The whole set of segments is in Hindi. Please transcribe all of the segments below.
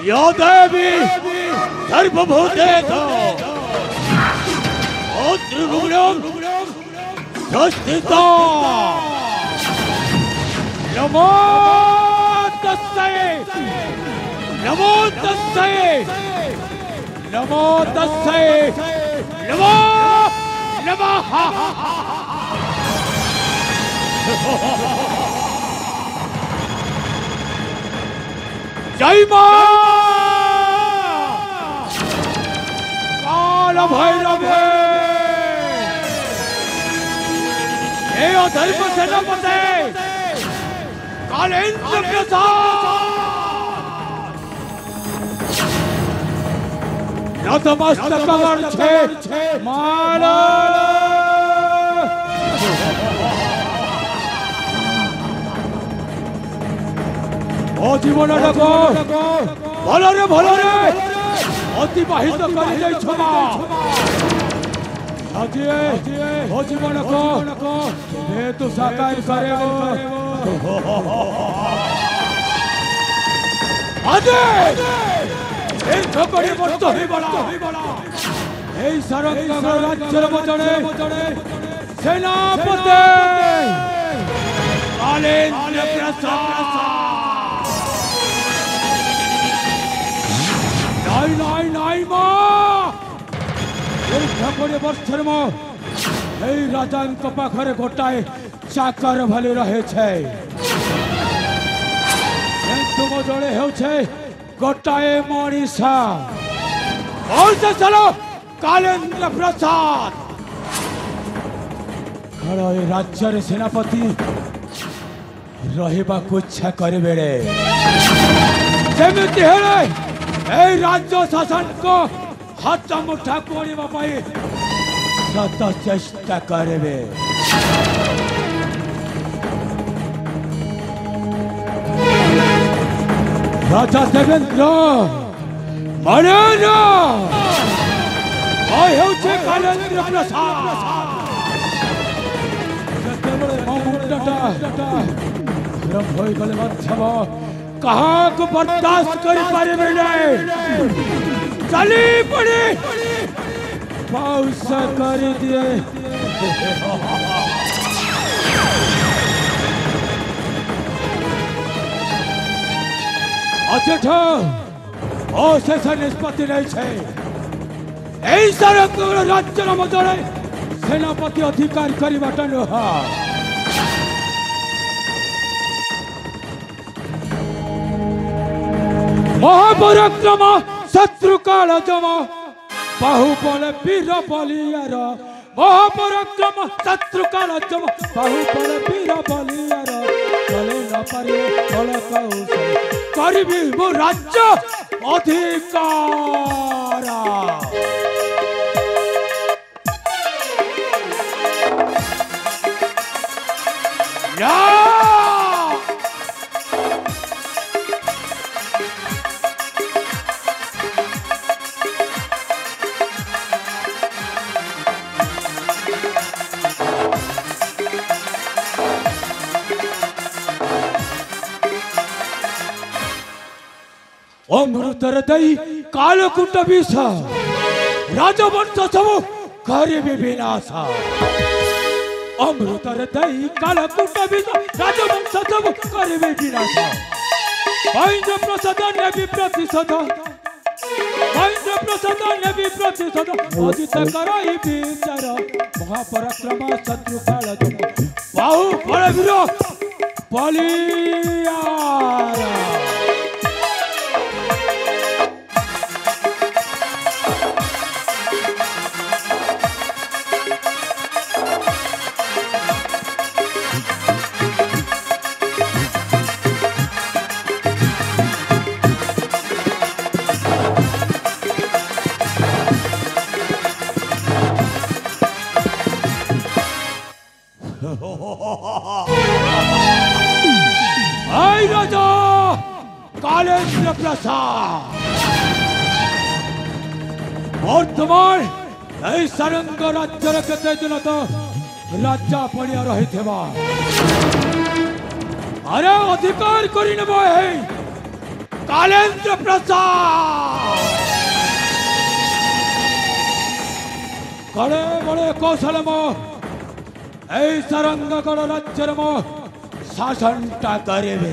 या देवी सर्वभूतेषु त्रिभुवनं स्थिता नमो तस्मै नमो तस्मै नमो तस्मै नमो नमः जय मां काल भैरव हे अधर्म सेनापति कालेन्द्र प्रसाद नतमस्तक छे माला ओ जीवन भलरे भलरे अतिबाहित कर ओ जीवन को तू साकार करे सेनापति कालेन्द्र प्रसाद नाई नाई मां वर्षर राजा पाखे गोटाए चाकर भले रहे तुम जड़े हो गोटाए मनीषा और से चलो कालेन्द्र प्रसाद राज्य सेनापति रहा इच्छा करे बेड़े राज्य शासन को हाथ मुठा करने सत चेष्टा करे राजा देवेंद्र मरेन्द्र कालेन्द्र प्रसाद कहाँ को बर्दाश्त कर पारे चली पड़ी पाउस कर दिए अशेष निष्पत्ति नहीं राज्य मजरे सेनापति अधिकार करवाटा नुहा महापराक्रम शत्रु काल जम बाहुबल वीर बलियार महापराक्रम शत्रु काल जम बाहुबल वीर बलियार चले न पारे बल कौशल करिबी मो राज्य अधिकार अमृतर दई कालकूट विष राजवंश सब करे विनाश अमृतर दई कालकूट विष राजवंश सब करे विनाश महेंद्र प्रसाद नेबी प्रतिशोध महेंद्र प्रसाद नेबी प्रतिशोध अजित कराई विचार महापराक्रम शत्रु काल बाहु बलवीर बलियार राजा कालेन्द्र प्रसाद वर्तमान सारंग राज्य केते दिन तो राजा पड़िया रही अरे अधिकार कर कालेंद्र प्रसाद कड़े बड़े कौशल मो सरंगगढ़ राज्य मो शासनटा करेबे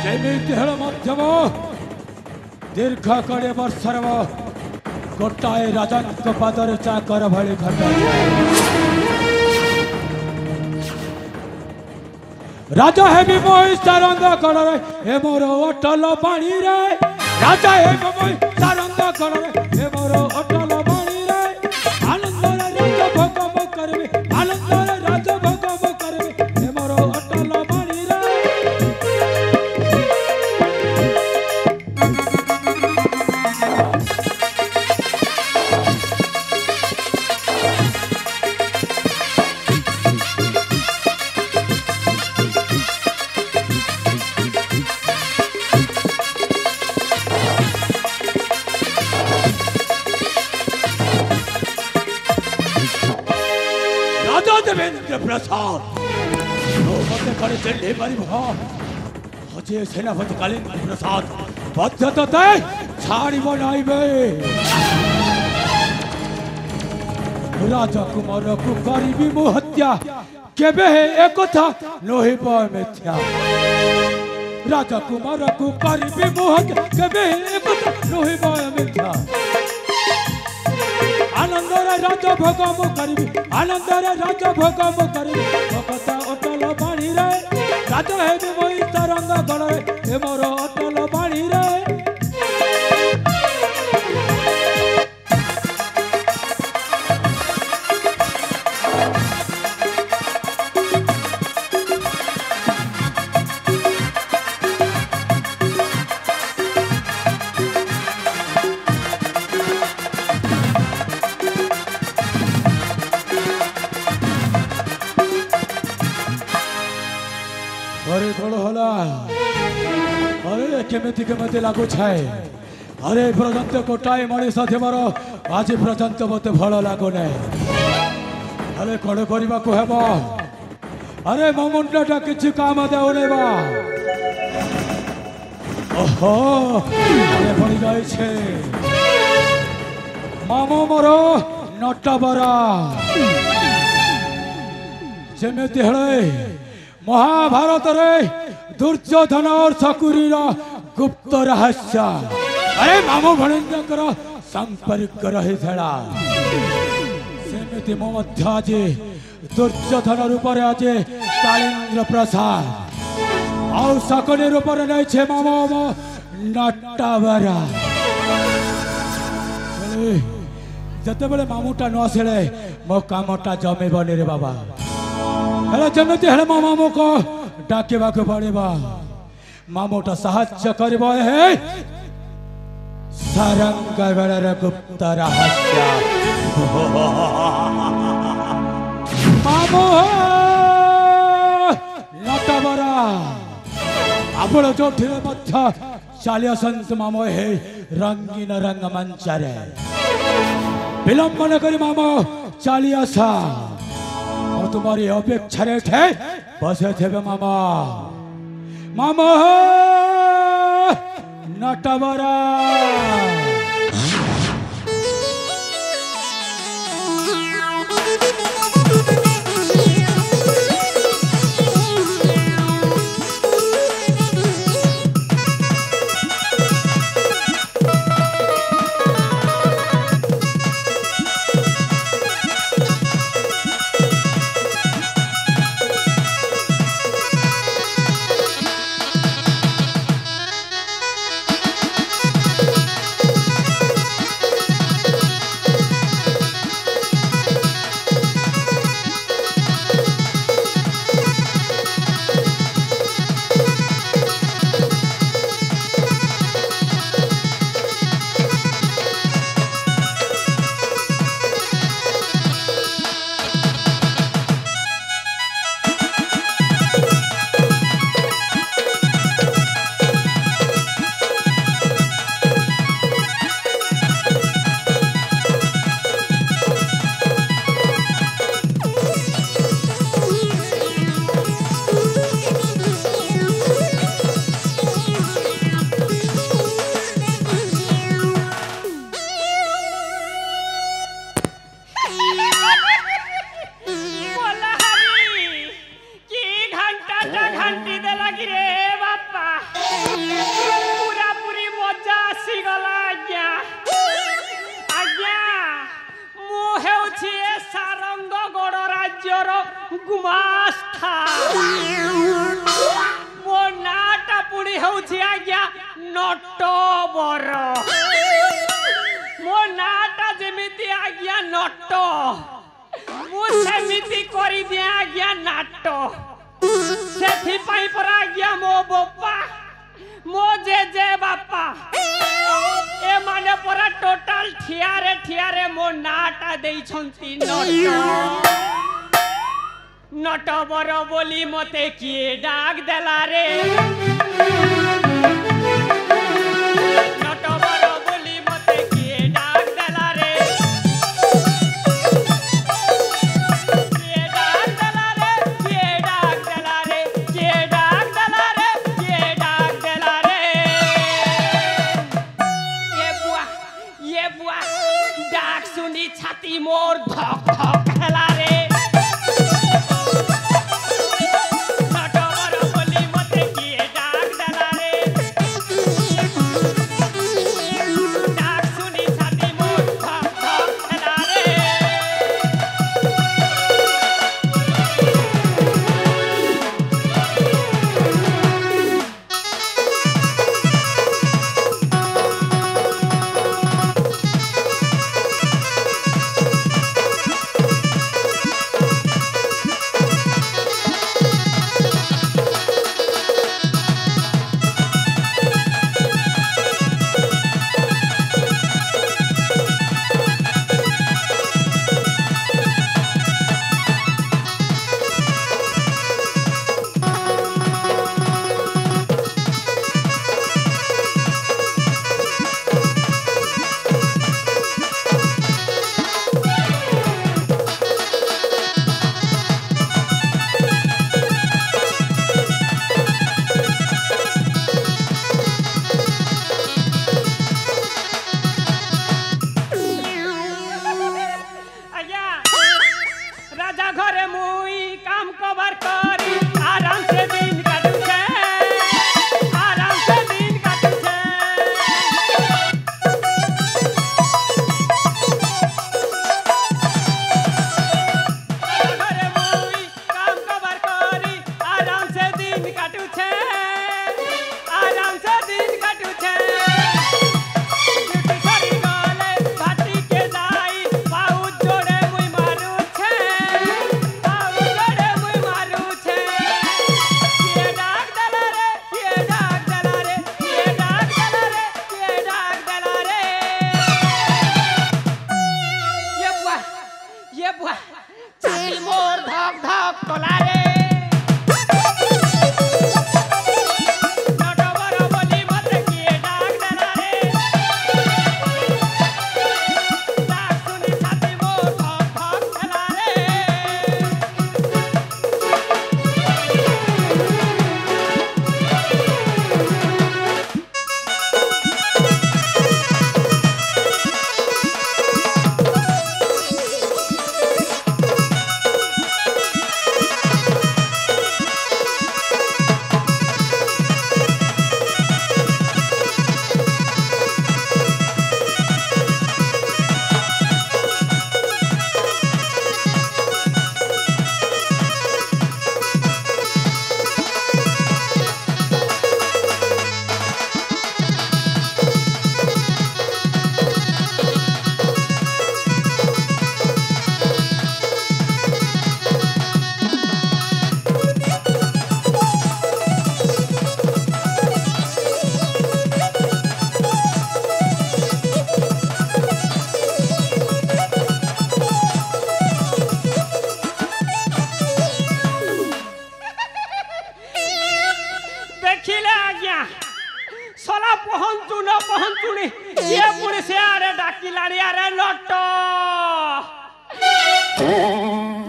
जेमिति हेल मध्यम दीर्घ कड़े वर्षर मो गोटाए राजा पदर चाकर भली खट राजा हेबी मोई सरंगगढ़ हे मोर अटल पानी रे राजा हेबी मोई सरंगगढ़ हे मोर अटल पानी रे आनंद राज भोग मो करबे आनंद राज भोग मो करबे हे मोर अटल पानी रे देवेंद्र प्रसाद मते करे चले परिभ अजय सेनापति कालेंद्र प्रसाद बद्धते छाड़ी बनाइबे राजा कुमार को करीबी मो हत्या केबे एक कथा लोहिब मिथ्या राजा कुमार को करीबी मो हत्या केबे एक कथा लोहिब मिथ्या आनंद राज भोग मो करबी आनंद राज भोग मो करबी भगत अटल पानी रे राजा हेबी मोई तरंगगढ़ हे मोर अटल पानी रे अरे कौन होला अरे केमिति केमिति लागू छाए अरे पर्यंत गोटाए मनीष थिबार आज पर्यंत मत भल लागू ना अरे कौन करने को हेब अरे मो मुंडटा किसी काम देउने बा ओहो अरे पड़ी जाए मामो मोर नटबरा जेमिति हेले महाभारत रे दुर्योधन और शकुरी गुप्त रहस्य अरे मामू भणेन्द्र संपर्क रही सेमती मो मध्य आज दुर्योधन रूप आज कालेंद्र प्रसाद आउ शकुनी रूप नहीं मामो मो नटबरा जिते बड़े मामूटा न आसे मो कामटा जमेबनी रे बाबा हेले जमिति हेले मो मामू को डाकिबा को पड़ेबा मामूटा साहाय्य करबो हे सरंगगढ़ गुप्त रहस्य मामू नटबरा आपण जो ठिले मध्य चालिया संत मामू हे रंगीन रंगमंच रे विलंब न करी मामू चालिया सा और तुम्हारी अपेक्षा थे बसे थे मामा मामा नटबरा रे बापा पूरा पूरी मजा आसी गला आज्ञा आज्ञा मु हेउछि ए सारंगगढ़ राज्यर गुमास्था मो नाटा पुणी हेउछि आज्ञा नटवर मो नाटा जेमिति आज्ञा नट मु सेमिति करि दिए आज्ञा नाट सेथि पाई पर आज्ञा मो बापा मो जे बापा ए माने पर टोटल ठियारे मो नाटा देई छंती नटवर बोली मते किए डाक देला रे नटवर बोली मते किए डाक देला रे किए डाक देला रे किए डाक देला रे किए डाक देला रे किए डाक देला रे ये बुआ डाक सुनी छाती मोर धक धक खेला रे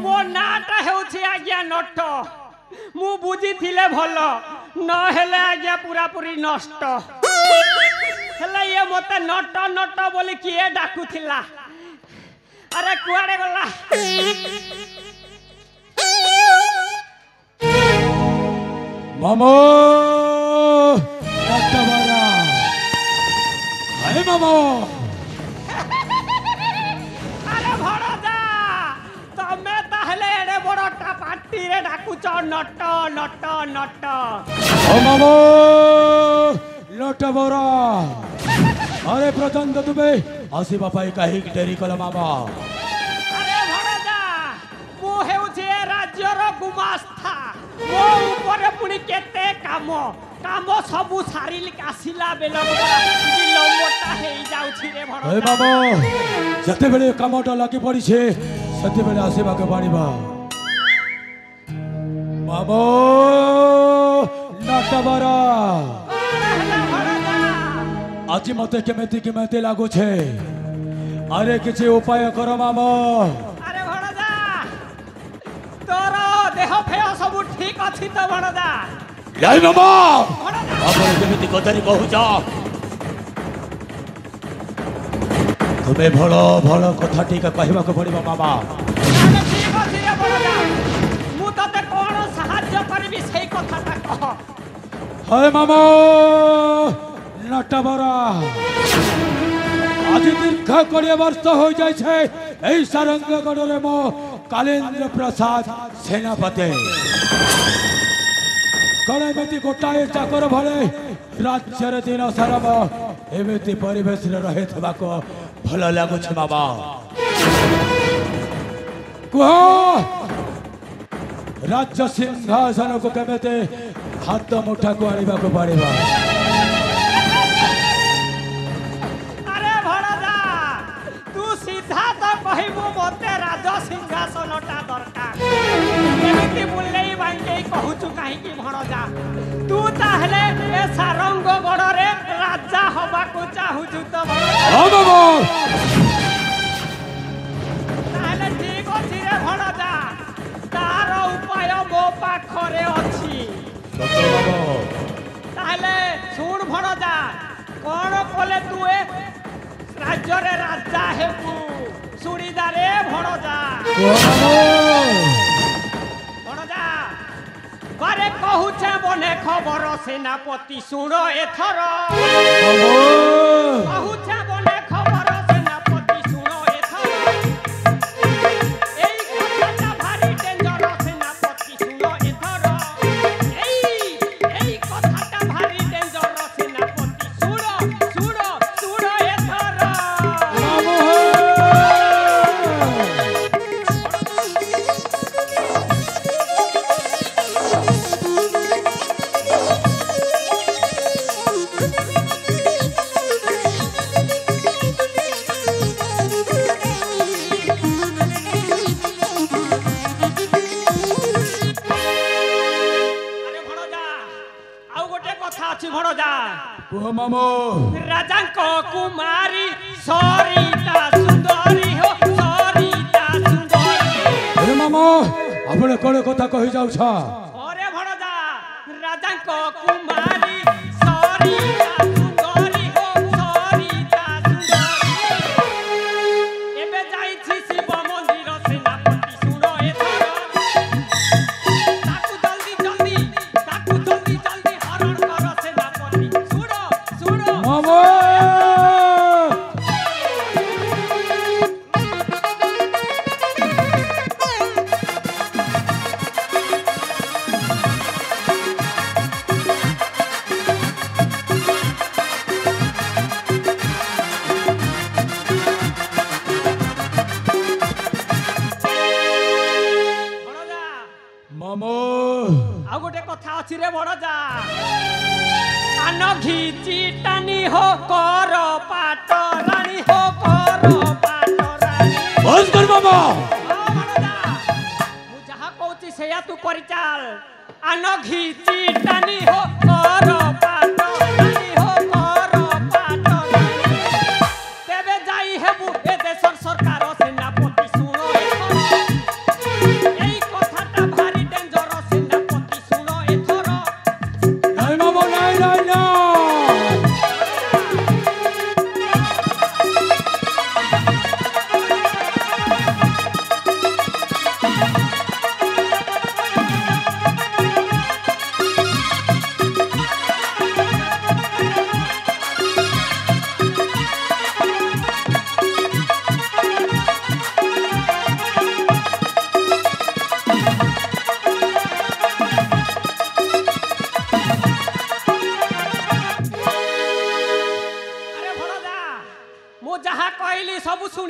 मो नाटा हेउछि आज्ञा नट मु बुझी थिले भलो न हेले आज्ञा पूरा पूरी नष्ट हेले ये मते नट नट बोली किए डाकू थिला अरे कुआडे गला মামো নটবরা আরে মামো আরে ভড়দা তুমি তাহলে এড়ে বড়টা পার্টি রে ডাকুছ নট নট নট ও মামো নটবরা আরে প্রচন্ড তুমি আসিবা পাই কাহিকি ডেরি কল মামা আরে ভড়দা মু হেউছে রাজ্যর গুমাস্তা মো উপরে পুনি কেতে কাম কাম সবু সারিলি আসিলা বেলা বিলম্বটা হেই যাଉଛି রে এ ভড়দা মামো যেতেবেলে কামটা লাগি পড়িছে সেতেবেলে আসিবাকে পারিবা মামো নটবরা আজি মতে কেমেতি লাগুছে আরে কিছু উপায় কর মামো আরে ভড়দা তোর দেহ ফেহ সবু ঠিক আছে তো ভড়দা যাই মামা ভড়দা ଆପଣ କେମିତି କଥାରେ କହୁଛ ତୁମେ ଭଲ ଭଲ କଥା ଟିକେ କହିବାକୁ ପଡିବ ମାମା তাহলে ঠিক আছে রে ভড়দা মু তোতে কোন সাহায্য করিবি সেই কথাটা কহ ହେ ମାମା ନଟବରା ଆଜି ଦୀର୍ଘ 20 ବର୍ଷ ହୋଇଯାଇଛି ଏହି ସାରଙ୍ଗଗଡ଼ରେ ମୋ କାଲେନ୍ଦ୍ର ପ୍ରସାଦ ସେନାପତି କଣ ଏମିତି ଗୋଟାଏ ଚାକର ଭଳି ରାଜ୍ୟରେ ଦିନ ସାରା ଏମିତି ପରିବେଶରେ ରହିଥିବାକୁ ଭଲ ଲାଗୁଛି ମାମା କୁହ ରାଜ୍ୟ ସିଂହାସନକୁ କେମିତି ହାତ ମୁଠାକୁ ଆଣିବାକୁ ପଡ଼ିବ আরে ভড়দা তু সিধা তো কহিবু মতে রাজ সিংহাসনটা দরকার এমিতি বুলেই বাঙ্কেই কহুচু কাহিকি ভড়দা তু তাহলে এ সারঙ্গগড়রে রাজা হবাকু চাহুচু তো ভড়দা ହଁ ମାମା তাহলে ঠিক ଅଛି রে ভড়দা তার উপায় মো পাখরে ଅଛି ସତ ମାମା তাহলে শুন ভড়দা কোন কলে তু এ রাজ্যরে রাজা হেবু শুনিদারে ভড়দা କୁହ ମାମା ভড়দা ঘরে কহুছে মনে খবর সেনাপতি শুণ এথর ମାମା কহুছে মনে খবর সেনাপতি শুণ এথর এই কথাটা ভারি ডেঞ্জর সেনাপতি শুণ এথর এই কথাটা ভারি ডেঞ্জর সেনাপতি শুণ শুণ শুণ এথর আরে ভড়দা আউ গোটে কথা আছে ভড়দা କୁହ ମାମା রাজাঙ্ক কুমারী সরিতা সুন্দরী হো সরিতা সুন্দরী ହେ ମାମା ଆପଣ କଣ କଥା କହି ଯାଉଛ ওরে ভড়দা রাজাঙ্ক কুমারী সরিতা সুন্দরী হো সরিতা সুন্দরী এবে যাইছি শিব মন্দির সেনাপতি শুনো এথর তাকু জলদি জলদি হরণ কর সেনাপতি শুনো শুনো মামা ভড়দা ମାମା ଆଉ ଗୋଟେ କଥା ଅଛି ରେ ଭଣଜା କାନ ଘିଚି ଟାଣି ହୋ କର ପାଟ ରାଣୀ ହୋ କର ପାଟ ରାଣୀ ବନ୍ଦ କର ମାମା ହଁ ଭଣଜା ମୁଁ ଯାହା କହୁଛି ସେଇଆ ତୁ କରିଚାଲ ଆନ ଘିଚି ଟାଣି ହୋ କର ପାଟ ରାଣୀ ହୋ କର ପାଟ ରାଣୀ ତେବେ ଯାଇ ହେବୁ ଏ ଦେଶର ସରକାର ସେନାପତି ଶୁଣ ଏଥର এই কথাটা ভারি ডেঞ্জর সেনাপতি শুনো এথর ନାଇଁ ମାମା ନାଇଁ ନାଇଁ ନାଇଁ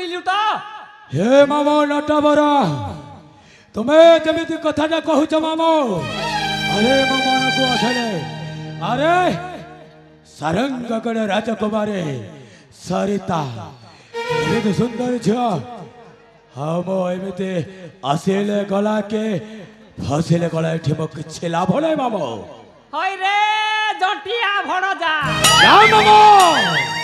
सुनिलु तो हे मामो नटवर तुम्हें जमिति कथाटा कहूच मामो अरे मो मन को आसले अरे सारंगगढ़ राजकुमारी सरिता एमती सुंदर झियो हम एमती आसिले गला के फसिले गला एठी मो किछि लाभ नै मामो हई रे जटिया भड़ जा मामो